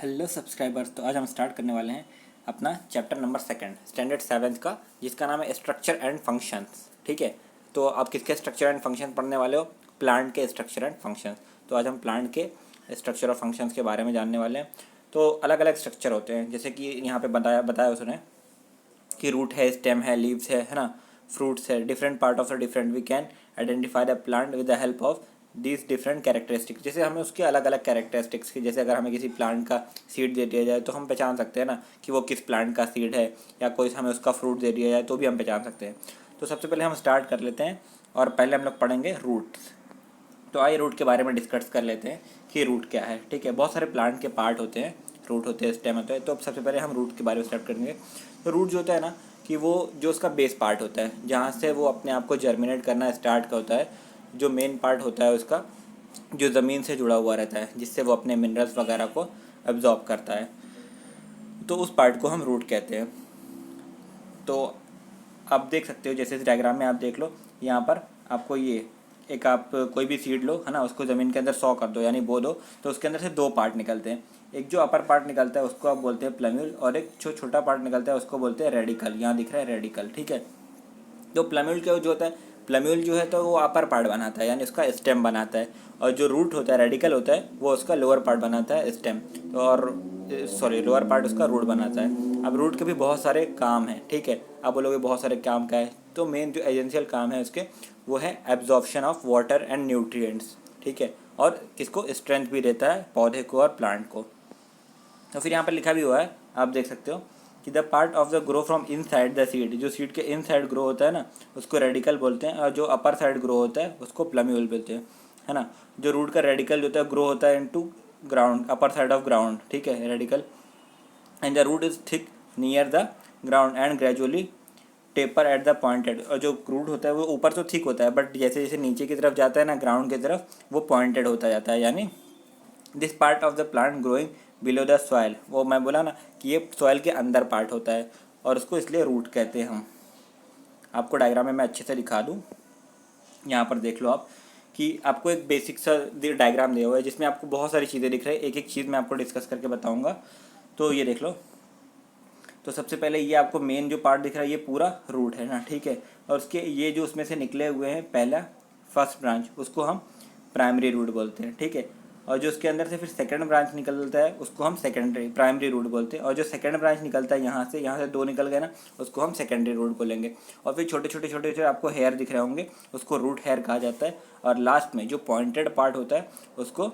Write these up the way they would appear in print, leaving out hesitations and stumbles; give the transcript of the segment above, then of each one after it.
Hello subscribers. तो आज हम स्टार्ट करने वाले हैं अपना चैप्टर नंबर 2 स्टैंडर्ड 7 का, जिसका नाम है स्ट्रक्चर एंड फंक्शंस। ठीक है, तो आप किसके स्ट्रक्चर एंड फंक्शन पढ़ने वाले हो? प्लांट के स्ट्रक्चर एंड फंक्शंस। तो आज हम प्लांट के स्ट्रक्चर और फंक्शंस के बारे में जानने वाले हैं। तो अलग अलग स्ट्रक्चर होते हैं, जैसे कि यहाँ पे बताया उसने कि रूट है, स्टेम है, लीव्स है ना, फ्रूट्स है। Different part of the different we can identify the plant with the help of these different characteristics. जैसे हमें उसके अलग अलग कैरेक्टरिस्टिक्स की, जैसे अगर हमें किसी प्लांट का सीड दे दिया जाए तो हम पहचान सकते हैं ना कि वो किस प्लांट का सीड है, या कोई हमें उसका फ्रूट दे दिया जाए तो भी हम पहचान सकते हैं। तो सबसे पहले हम स्टार्ट कर लेते हैं और पहले हम लोग पढ़ेंगे रूट्स। तो आइए रूट के बारे में डिस्कस कर लेते हैं कि रूट क्या है। ठीक है, बहुत सारे प्लांट के पार्ट होते हैं, रूट होते हैं, स्टेम होते हैं। तो अब सबसे पहले हम रूट के बारे में स्टार्ट करेंगे। तो रूट जो होता है ना, कि वो जो उसका बेस पार्ट होता है, जहाँ से वो अपने आप को जर्मिनेट करना स्टार्ट का होता है। जो मेन पार्ट होता है उसका, जो ज़मीन से जुड़ा हुआ रहता है, जिससे वो अपने मिनरल्स वगैरह को एब्जॉर्ब करता है, तो उस पार्ट को हम रूट कहते हैं। तो आप देख सकते हो, जैसे इस डायग्राम में आप देख लो, यहाँ पर आपको ये एक, आप कोई भी सीड लो है ना, उसको ज़मीन के अंदर सॉ कर दो यानी बो दो, तो उसके अंदर से दो पार्ट निकलते हैं। एक जो अपर पार्ट निकलता है उसको आप बोलते हैं प्लम्यूल, और एक जो छोटा पार्ट निकलता है उसको बोलते हैं रेडिकल। यहाँ दिख रहा है रेडिकल। ठीक है, तो प्लम्यूल क्या जो होता है, प्लम्यूल जो है तो वो अपर पार्ट बनाता है यानी उसका स्टेम बनाता है, और जो रूट होता है, रेडिकल होता है, वो उसका लोअर पार्ट बनाता है, स्टेम। तो और सॉरी, लोअर पार्ट उसका रूट बनाता है। अब रूट के भी बहुत सारे काम हैं। ठीक है, आप बोलोगे बहुत सारे काम क्या है, तो मेन जो एजेंशियल काम है उसके, वो है absorption of water and nutrients. ठीक है, और किसको स्ट्रेंथ भी देता है, पौधे को और प्लांट को। तो फिर यहाँ पर लिखा भी हुआ है, आप देख सकते हो कि the part of the grow from in side the seed, जो सीड के इन साइड ग्रो होता है ना, उसको रेडिकल बोलते हैं, और जो अपर साइड ग्रो होता है उसको प्लम्यूल बोलते हैं, है ना। जो रूट का रेडिकल जो होता है, ग्रो होता है into ground, upper side of ground. ठीक है, radical, and the root is thick near the ground and gradually taper at the pointed. और जो रूट होता है वो ऊपर तो थिक होता है, बट जैसे जैसे नीचे की तरफ जाता है ना, ग्राउंड की तरफ, वो पॉइंटेड होता जाता है। यानी this part of the plant growing below the soil, वो मैं बोला ना कि ये सॉइल के अंदर पार्ट होता है, और उसको इसलिए रूट कहते हैं हम। आपको डायग्राम में मैं अच्छे से दिखा दूँ, यहाँ पर देख लो आप कि आपको एक बेसिक सा डायग्राम दिया हुआ है, जिसमें आपको बहुत सारी चीज़ें दिख रही है। एक एक चीज़ मैं आपको डिस्कस करके बताऊँगा। तो ये देख लो, तो सबसे पहले ये आपको मेन जो पार्ट दिख रहा है, ये पूरा रूट है ना। ठीक है, और उसके ये जो उसमें से निकले हुए हैं, पहला फर्स्ट ब्रांच, उसको हम प्राइमरी रूट बोलते हैं। ठीक है, और जो उसके अंदर से फिर सेकंड ब्रांच निकलता है उसको हम सेकेंडरी प्राइमरी रूट बोलते हैं। और जो सेकंड ब्रांच निकलता है यहाँ से दो निकल गए ना, उसको हम सेकेंडरी रूट बोलेंगे। और फिर छोटे छोटे छोटे छोटे आपको हेयर दिख रहे होंगे, उसको रूट हेयर कहा जाता है। और लास्ट में जो पॉइंटेड पार्ट होता है उसको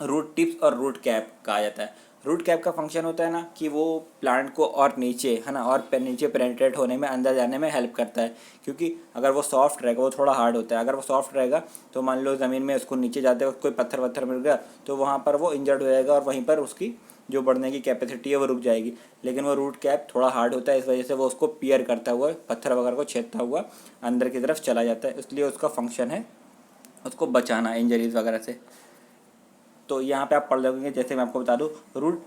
रूट टिप्स और रूट कैप कहा जाता है। रूट कैप का फंक्शन होता है ना कि वो प्लांट को और नीचे, है ना, और नीचे पेनिट्रेट होने में, अंदर जाने में हेल्प करता है। क्योंकि अगर वो सॉफ्ट रहेगा, वो थोड़ा हार्ड होता है, अगर वो सॉफ्ट रहेगा तो मान लो ज़मीन में उसको नीचे जाते वक्त कोई पत्थर वत्थर मिल गया तो वहाँ पर वो इंजर्ड हो जाएगा, और वहीं पर उसकी जो बढ़ने की कैपेसिटी है वो रुक जाएगी। लेकिन वो रूट कैप थोड़ा हार्ड होता है, इस वजह से वो उसको पियर करता हुआ, पत्थर वगैरह को छेदता हुआ अंदर की तरफ चला जाता है। इसलिए उसका फंक्शन है उसको बचाना इंजरीज वगैरह से। तो यहाँ पे आप पढ़ लोगे, जैसे मैं आपको बता दूँ, root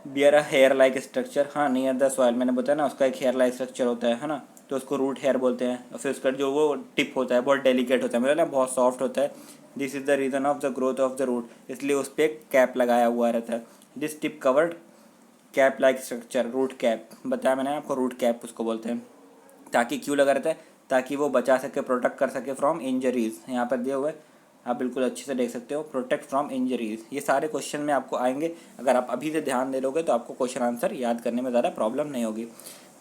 bear a hair like structure, हाँ, नियर द सॉइल, मैंने बताया ना उसका एक हेयर लाइक स्ट्रक्चर होता है ना, तो उसको रूट हेयर बोलते हैं। और फिर उसका जो वो टिप होता है बहुत डेलिकेट होता है, मतलब ना बहुत सॉफ्ट होता है। This is the reason of the growth of the root, इसलिए उस पर कैप लगाया हुआ रहता है। This tip covered cap like structure, root cap, बताया मैंने आपको, रूट कैप उसको बोलते हैं। ताकि क्यों लगा रहता है, ताकि वो बचा सके, प्रोटेक्ट कर सके फ्रॉम इंजरीज। यहाँ पर दिए हुए आप बिल्कुल अच्छे से देख सकते हो, प्रोटेक्ट फ्रॉम इंजरीज। ये सारे क्वेश्चन में आपको आएंगे, अगर आप अभी से ध्यान दे लोगे तो आपको क्वेश्चन आंसर याद करने में ज़्यादा प्रॉब्लम नहीं होगी।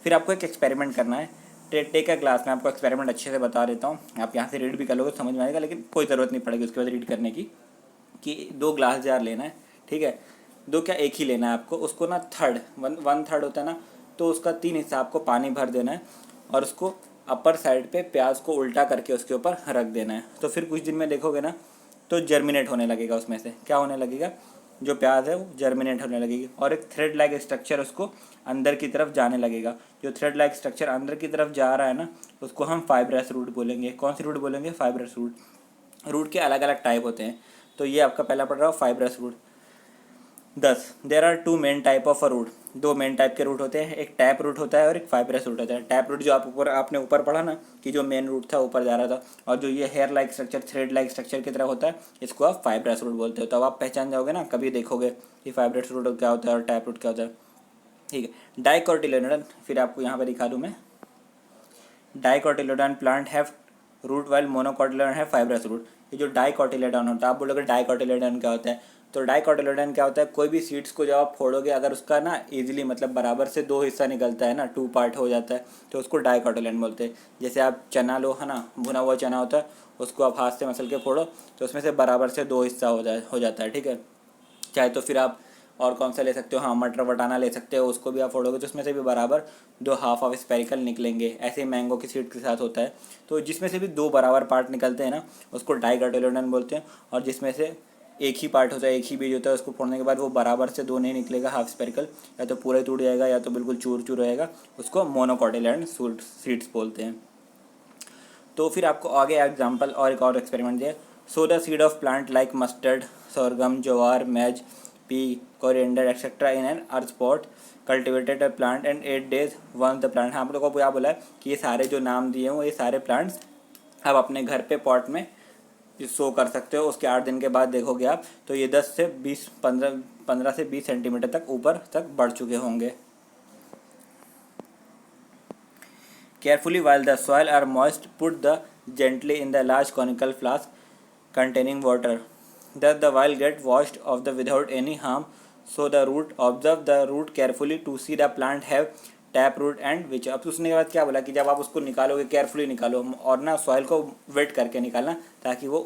फिर आपको एक एक्सपेरिमेंट करना है। टेक अ ग्लास, में आपको एक्सपेरिमेंट अच्छे से बता देता हूँ, आप यहाँ से रीड भी कर लोगे तो समझ में आएगा, लेकिन कोई ज़रूरत नहीं पड़ेगी उसके बाद रीड करने की। कि 2 ग्लास जार लेना है। ठीक है, दो क्या, एक ही लेना है आपको। उसको ना थर्ड, वन थर्ड होता है ना, तो उसका 3 हिस्सा आपको पानी भर देना है, और उसको अपर साइड पे प्याज को उल्टा करके उसके ऊपर रख देना है। तो फिर कुछ दिन में देखोगे ना, तो जर्मिनेट होने लगेगा, उसमें से क्या होने लगेगा, जो प्याज है वो जर्मिनेट होने लगेगी, और एक थ्रेड लाइक स्ट्रक्चर उसको अंदर की तरफ जाने लगेगा। जो थ्रेड लाइक स्ट्रक्चर अंदर की तरफ जा रहा है ना, उसको हम फाइब्रस रूट बोलेंगे। कौन सी रूट बोलेंगे? Fibrous root. रूट के अलग अलग टाइप होते हैं, तो ये आपका पहला पड़ रहा है fibrous root. 10 there are two main type of a root, दो मेन टाइप के रूट होते हैं, एक टैप रूट होता है और एक फाइब्रस रूट होता है। टैप रूट जो आपने ऊपर पढ़ा ना कि जो मेन रूट था ऊपर जा रहा था, और जो ये hair like structure thread like structure की तरह होता है इसको आप फाइब्रस रूट बोलते हो। तो अब आप पहचान जाओगे ना, कभी देखोगे कि फाइब्रस रूट क्या होता है और टैप रूट क्या होता है। ठीक है, डाइकोटिलेडोन फिर आपको यहाँ पर दिखा दूँ मैं। डाइकोटिलेडोन प्लांट हैव रूट वाइल मोनोकोटिलेडोन है फाइब्रस रूट। ये जो डाइकोटिलेडोन होता है, आप बोलोगे डाइकोटिलेडोन क्या होता है, तो डाइकोटिलेडोन क्या होता है, कोई भी सीड्स को जब आप फोड़ोगे अगर उसका ना इजीली मतलब बराबर से दो हिस्सा निकलता है ना, टू पार्ट हो जाता है, तो उसको डाइकोटिलेडोन बोलते हैं। जैसे आप चना लो है ना, भुना हुआ चना होता है, उसको आप हाथ से मसल के फोड़ो तो उसमें से बराबर से दो हिस्सा हो जाता है। ठीक है, चाहे तो फिर आप और कौन सा ले सकते हो, हाँ मटर वटाना ले सकते हो, उसको भी आप फोड़ोगे तो उसमें से भी बराबर दो हाफ ऑफ स्पेरिकल निकलेंगे। ऐसे ही मैंगो की सीड के साथ होता है, तो जिसमें से भी दो बराबर पार्ट निकलते हैं ना उसको डाइकोटिलेडोन बोलते हैं। और जिसमें से एक ही पार्ट होता है, एक ही बीज होता है, उसको फोड़ने के बाद वो बराबर से दो नहीं निकलेगा हाफ स्पेरिकल, या तो पूरा ही टूट जाएगा या तो बिल्कुल चूर चूर रहेगा, उसको मोनोकोटिलेडोन सीड्स बोलते हैं। तो फिर आपको आगे एग्जाम्पल और एक और एक्सपेरिमेंट दिया। So the seed of plant like mustard, sorghum, jowar, maize, pea, coriander etcetera in an earth pot cultivated a plant and 8 days once the plant. हाँ, हम लोग को क्या बोला है कि ये सारे जो नाम दिए हैं ये सारे प्लांट्स आप अपने घर पे पॉट में शो कर सकते हो। उसके 8 दिन के बाद देखोगे आप तो ये 10 से 20 15 से 20 सेंटीमीटर तक ऊपर तक बढ़ चुके होंगे। Carefully while the soil are moist, put the gently in the large conical flask containing water. Thus the while get washed off the without any harm. So the root observe the root carefully to see the plant have tap root and which. अब उसने के बाद क्या बोला कि जब आप उसको निकालोगे केयरफुली निकालो और ना सॉइल को वेट करके निकालना ताकि वो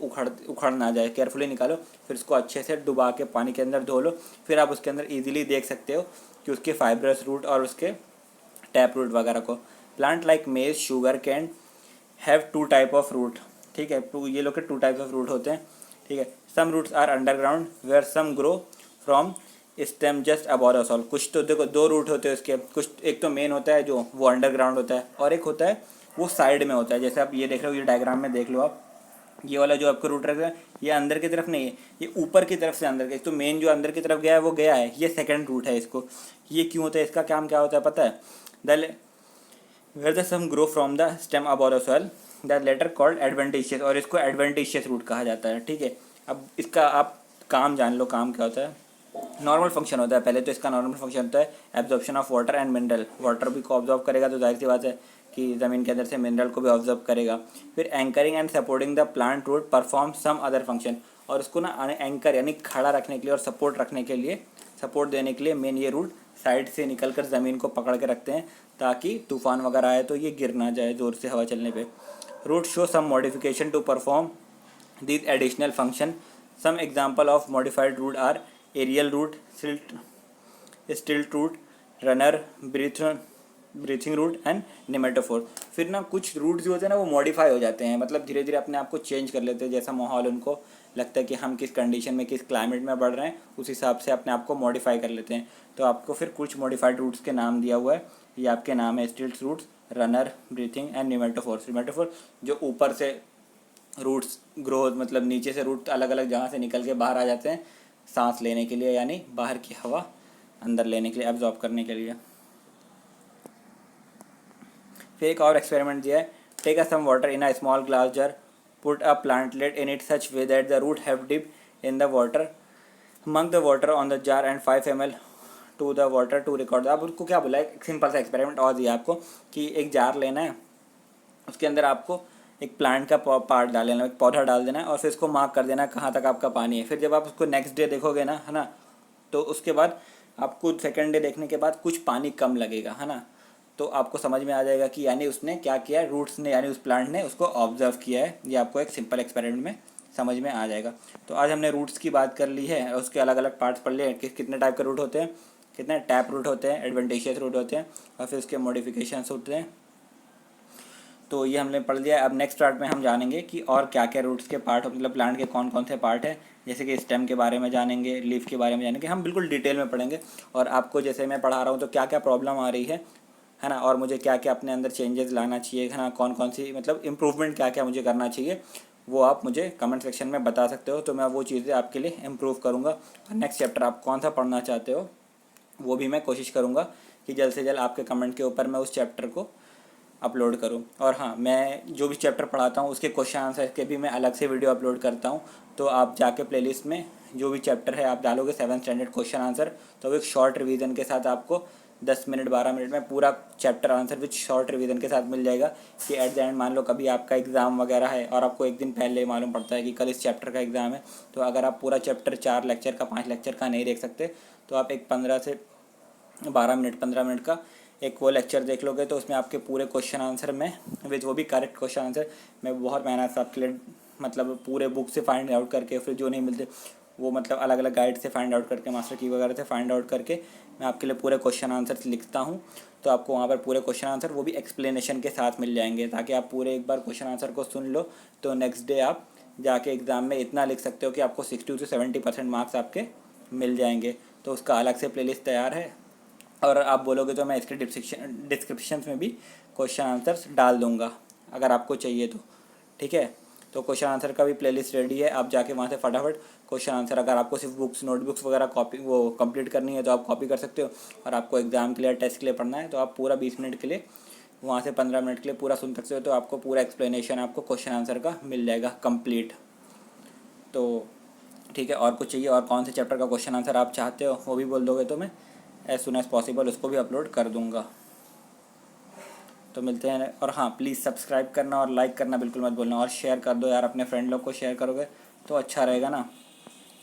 उखड़ ना जाए। केयरफुली निकालो, फिर उसको अच्छे से डुबा के पानी के अंदर धो लो, फिर आप उसके अंदर इजीली देख सकते हो कि उसके फाइब्रस रूट और उसके टैप रूट वगैरह को। Plant like maize, sugarcane have two type of root. ठीक है, ये लोग के टू टाइप्स ऑफ रूट होते हैं। ठीक है, some roots are underground where some grow from stem just above the soil. कुछ तो देखो दो रूट होते हैं उसके, कुछ एक तो मेन होता है जो वो अंडरग्राउंड होता है और एक होता है वो साइड में होता है। जैसे आप ये देख रहे हो, ये डायग्राम में देख लो आप, ये वाला जो आपको रूट रखा है ये अंदर की तरफ नहीं है, ये ऊपर की तरफ से अंदर के। तो मेन जो अंदर की तरफ गया है वो गया है, ये सेकंड रूट है। इसको ये क्यों होता है, इसका काम क्या होता है पता है, the where the some grow from the stem above the soil the latter called adventitious, और इसको एडवेंटिशियस रूट कहा जाता है। ठीक है, अब इसका आप काम जान लो, काम क्या होता है। नॉर्मल फंक्शन होता है, पहले तो इसका नॉर्मल फंक्शन होता है absorption of water and mineral. Water भी को ऑब्जॉर्व करेगा तो जाहिर सी बात है कि ज़मीन के अंदर से मिनरल को भी ऑब्जर्व करेगा। फिर anchoring and supporting the plant root perform some other function, और उसको ना एंकर यानी खड़ा रखने के लिए और सपोर्ट रखने के लिए, सपोर्ट देने के लिए मेन ये रूट साइड से निकल कर ज़मीन को पकड़ के रखते हैं ताकि तूफान वगैरह आए तो ये गिर ना जाए ज़ोर से हवा चलने पे। Root show some modification to perform these additional function. Some example of modified root are aerial root, stilt root, runner, breathing root and pneumatophore. फिर ना कुछ रूट जो होते हैं ना वो मॉडिफाई हो जाते हैं, मतलब धीरे धीरे अपने आप को चेंज कर लेते हैं, जैसा माहौल उनको लगता है कि हम किस कंडीशन में किस क्लाइमेट में बढ़ रहे हैं उस हिसाब से अपने आप को मॉडिफाई कर लेते हैं। तो आपको फिर कुछ मॉडिफाइड रूट्स के नाम दिया हुआ है, ये आपके नाम है stilt roots, runner, breathing and pneumatophore. Pneumatophore जो ऊपर से रूट्स ग्रोथ मतलब नीचे से रूट अलग अलग जगह से निकल के बाहर आ जाते हैं सांस लेने के लिए, यानी बाहर की हवा अंदर लेने के लिए, एब्जॉर्ब करने के लिए। फिर एक और एक्सपेरिमेंट दिया है, take a some water in a small glass jar, put a plantlet in it such way that the root have dip in the water, mark the water on the jar and 5 ml to the water to record. अब उसको क्या बोला है, एक simple सा experiment और दिया आपको कि एक जार लेना है, उसके अंदर आपको एक प्लांट का पार्ट डाल देना, एक पौधा डाल देना है और फिर इसको मार्क कर देना कहाँ तक आपका पानी है। फिर जब आप उसको नेक्स्ट डे देखोगे ना, है ना, तो उसके बाद आपको सेकंड डे देखने के बाद कुछ पानी कम लगेगा, है ना, तो आपको समझ में आ जाएगा कि यानी उसने क्या किया, रूट्स ने यानी उस प्लांट ने उसको ऑब्जर्व किया है। ये आपको एक सिंपल एक्सपेरिमेंट में समझ में आ जाएगा। तो आज हमने रूट्स की बात कर ली है, उसके अलग अलग पार्ट्स पढ़ लिए हैं कि कितने टाइप के रूट होते हैं, कितने टैप रूट होते हैं, एडवेंटिशियस रूट होते हैं, और फिर उसके मॉडिफिकेशंस होते हैं। तो ये हमने पढ़ लिया। अब नेक्स्ट पार्ट में हम जानेंगे कि और क्या क्या रूट्स के पार्ट मतलब प्लांट के कौन कौन से पार्ट है, जैसे कि स्टेम के बारे में जानेंगे, लीफ के बारे में जानेंगे, हम बिल्कुल डिटेल में पढ़ेंगे। और आपको जैसे मैं पढ़ा रहा हूँ तो क्या क्या प्रॉब्लम आ रही है ना, और मुझे क्या क्या अपने अंदर चेंजेस लाना चाहिए, है ना, कौन कौन सी मतलब इम्प्रूवमेंट क्या क्या मुझे करना चाहिए, वो आप मुझे कमेंट सेक्शन में बता सकते हो, तो मैं वो चीज़ें आपके लिए इम्प्रूव करूँगा। और नेक्स्ट चैप्टर आप कौन सा पढ़ना चाहते हो वो भी मैं कोशिश करूँगा कि जल्द से जल्द आपके कमेंट के ऊपर मैं उस चैप्टर को अपलोड करूँ। और हाँ, मैं जो भी चैप्टर पढ़ाता हूँ उसके क्वेश्चन आंसर के भी मैं अलग से वीडियो अपलोड करता हूँ। तो आप जाके प्लेलिस्ट में जो भी चैप्टर है आप डालोगे 7th स्टैंडर्ड क्वेश्चन आंसर, तो वो एक शॉर्ट रिवीजन के साथ आपको 10 मिनट 12 मिनट में पूरा chapter answer with short revision के साथ मिल जाएगा। कि एट द एंड मान लो कभी आपका एग्ज़ाम वगैरह है और आपको एक दिन पहले मालूम पड़ता है कि कल इस चैप्टर का एग्ज़ाम है, तो अगर आप पूरा चैप्टर 4 लेक्चर का 5 लेक्चर का नहीं देख सकते, तो आप एक 15 से 12 मिनट 15 मिनट का एक वो लेक्चर देख लोगे, तो उसमें आपके पूरे क्वेश्चन आंसर में विद वो भी करेक्ट क्वेश्चन आंसर मैं बहुत मेहनत से आपके लिए मतलब पूरे बुक से फाइंड आउट करके, फिर जो नहीं मिलते वो मतलब अलग अलग गाइड से फाइंड आउट करके, मास्टर की वगैरह से फाइंड आउट करके मैं आपके लिए पूरे क्वेश्चन आंसर लिखता हूँ। तो आपको वहाँ पर पूरे क्वेश्चन आंसर वो भी एक्सप्लेनेशन के साथ मिल जाएंगे, ताकि आप पूरे एक बार क्वेश्चन आंसर को सुन लो तो नेक्स्ट डे आप जाके एग्ज़ाम में इतना लिख सकते हो कि आपको 60 से 70% मार्क्स आपके मिल जाएंगे। तो उसका अलग से प्लेलिस्ट तैयार है, और आप बोलोगे तो मैं इसके डिस्क्रिप्शन में भी क्वेश्चन आंसर्स डाल दूंगा अगर आपको चाहिए तो। ठीक है, तो क्वेश्चन आंसर का भी प्लेलिस्ट रेडी है, आप जाके वहाँ से फटाफट क्वेश्चन आंसर, अगर आपको सिर्फ बुक्स नोटबुक्स वगैरह कॉपी वो कंप्लीट करनी है तो आप कॉपी कर सकते हो, और आपको एग्ज़ाम के लिए टेस्ट के लिए पढ़ना है तो आप पूरा 20 मिनट के लिए वहाँ से 15 मिनट के लिए पूरा सुन सकते हो, तो आपको पूरा एक्सप्लेनेशन आपको क्वेश्चन आंसर का मिल जाएगा कंप्लीट। तो ठीक है, और कुछ चाहिए और कौन से चैप्टर का क्वेश्चन आंसर आप चाहते हो वो भी बोल दोगे तो मैं एज सुन एज़ पॉसिबल उसको भी अपलोड कर दूंगा। तो मिलते हैं, और हाँ प्लीज़ सब्सक्राइब करना और लाइक करना बिल्कुल मत भूलना, और शेयर कर दो यार, अपने फ्रेंड लोग को शेयर करोगे तो अच्छा रहेगा ना,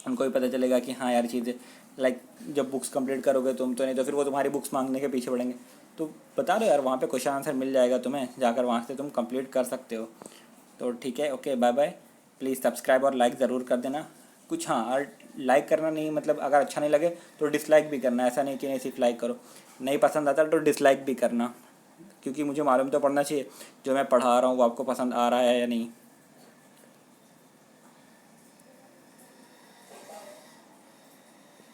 उनको भी पता चलेगा कि हाँ यार चीज़ें लाइक जब बुक्स कंप्लीट करोगे तुम तो, नहीं तो फिर वो तुम्हारी बुक्स मांगने के पीछे पड़ेंगे। तो बता दो यार, वहाँ पे क्वेश्चन आंसर मिल जाएगा तुम्हें, जाकर वहाँ से तुम कंप्लीट कर सकते हो। तो ठीक है, okay bye bye. Please subscribe और लाइक ज़रूर कर देना। कुछ हाँ, और लाइक करना नहीं मतलब अगर अच्छा नहीं लगे तो डिसलाइक भी करना, ऐसा नहीं कि नहीं सिर्फ लाइक करो, नहीं पसंद आता तो डिसलाइक भी करना, क्योंकि मुझे मालूम तो पड़ना चाहिए जो मैं पढ़ा रहा हूँ वो आपको पसंद आ रहा है या नहीं।